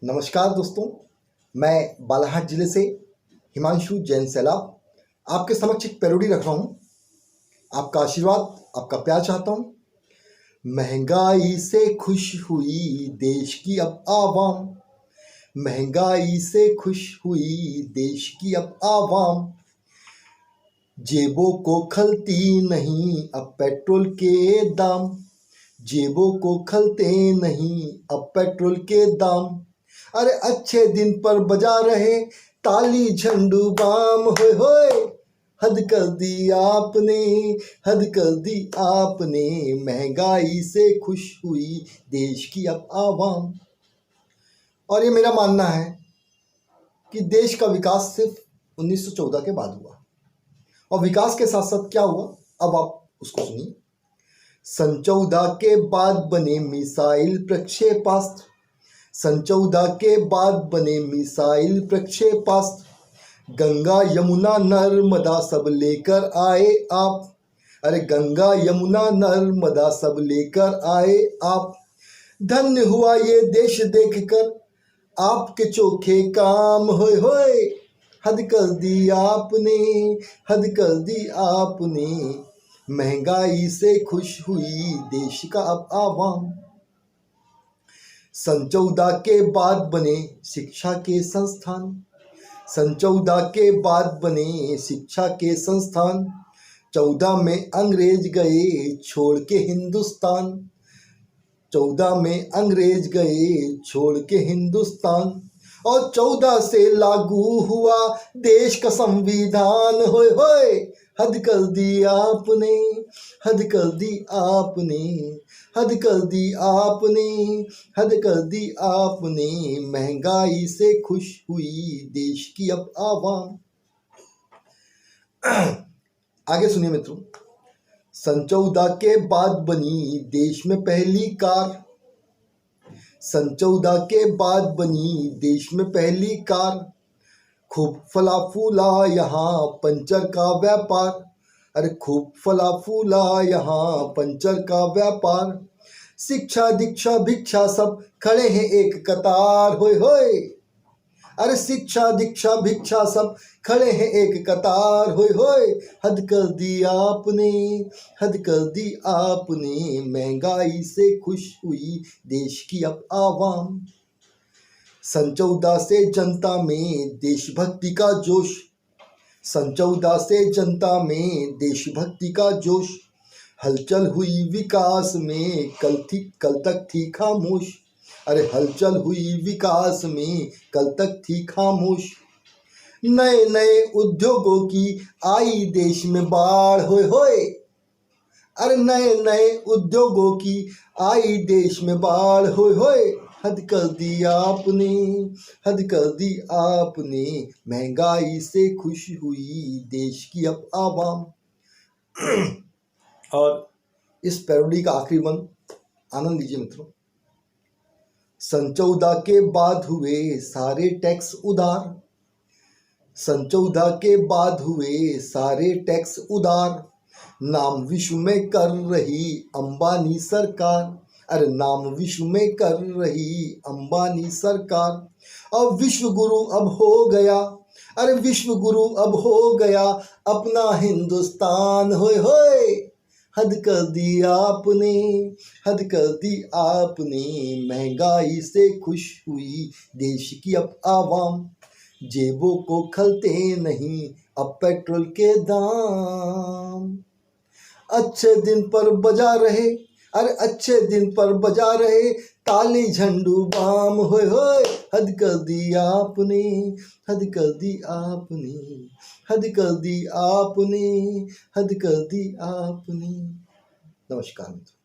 नमस्कार दोस्तों, मैं बालाघाट जिले से हिमांशु जैन सैलाब आपके समक्ष एक पैरोडी रख रहा हूँ। आपका आशीर्वाद, आपका प्यार चाहता हूँ। महंगाई से खुश हुई देश की अब आवाम, महंगाई से खुश हुई देश की अब आवाम, जेबों को खलती नहीं अब पेट्रोल के दाम, जेबों को खलते नहीं अब पेट्रोल के दाम। अरे अच्छे दिन पर बजा रहे ताली झंडू बाम, होए होए हद कर दी आपने, हद कर दी आपने, महंगाई से खुश हुई देश की अब आवाम। और ये मेरा मानना है कि देश का विकास सिर्फ 1914 के बाद हुआ, और विकास के साथ साथ क्या हुआ अब आप उसको सुनिए। सन 14 के बाद बने मिसाइल प्रक्षेपास्त्र, सन 14 के बाद बने मिसाइल प्रक्षेपास्त्र, गंगा यमुना नर्मदा सब लेकर आए आप, अरे गंगा यमुना नर्मदा सब लेकर आए आप। धन्य हुआ ये देश देखकर आपके चोखे काम, होए होए हद कर दी आपने, हद कर दी आपने, महंगाई से खुश हुई देश का अब आवाम। सन 14 के बाद बने शिक्षा के संस्थान, सन 14 के बाद बने शिक्षा के संस्थान, 14 में अंग्रेज गए छोड़ के हिंदुस्तान, 14 में अंग्रेज गए छोड़ के हिंदुस्तान, और 14 से लागू हुआ देश का संविधान, होए होए हद कर दी आपने, हद कर दी आपने, हद कर दी आपने, हद कर दी आपने, महंगाई से खुश हुई देश की अब आवाम। आगे सुनिए मित्रों। सन 14 के बाद बनी देश में पहली कार, सन 14 के बाद बनी देश में पहली कार, खूब फला फूला यहाँ पंचर का व्यापार, अरे खूब फला फूला यहाँ पंचर का व्यापार, शिक्षा दीक्षा भिक्षा सब खड़े हैं एक कतार, होए होए अरे शिक्षा दीक्षा भिक्षा सब खड़े हैं एक कतार, होए होए हद कर दी आपने, हद कर दी आपने, महंगाई से खुश हुई देश की अब आवाम। सन 14 से जनता में देशभक्ति का जोश, सन 14 से जनता में देशभक्ति का जोश, हलचल हुई विकास में कल तक थी खामोश, अरे हलचल हुई विकास में कल तक थी खामोश, नए नए उद्योगों की आई देश में बाढ़, होए होए अरे नए नए उद्योगों की आई देश में बाढ़, होए होए हद कर दी आपने, हद कर दी आपने, महंगाई से खुश हुई देश की अब आवाम। और इस पैरोडी का आखिरी बंद आनंद लीजिए मित्रों। सन 14 के बाद हुए सारे टैक्स उधार, सन 14 के बाद हुए सारे टैक्स उधार, नाम विश्व में कर रही अंबानी सरकार, अरे नाम विश्व में कर रही अंबानी सरकार, और विश्व गुरु अब हो गया, अरे विश्व गुरु अब हो गया अपना हिंदुस्तान, होए होए हद कर दी आपने, हद कर दी आपने, महंगाई से खुश हुई देश की अब आवाम, जेबों को खलते नहीं अब पेट्रोल के दाम। अच्छे दिन पर बजा रहे, अरे अच्छे दिन पर बजा रहे ताली झंडू बाम, होए होए हद कर दी आपने, हद कर दी आपने, हद कर दी आपने, हद कर दी आपने। नमस्कार मित्रों।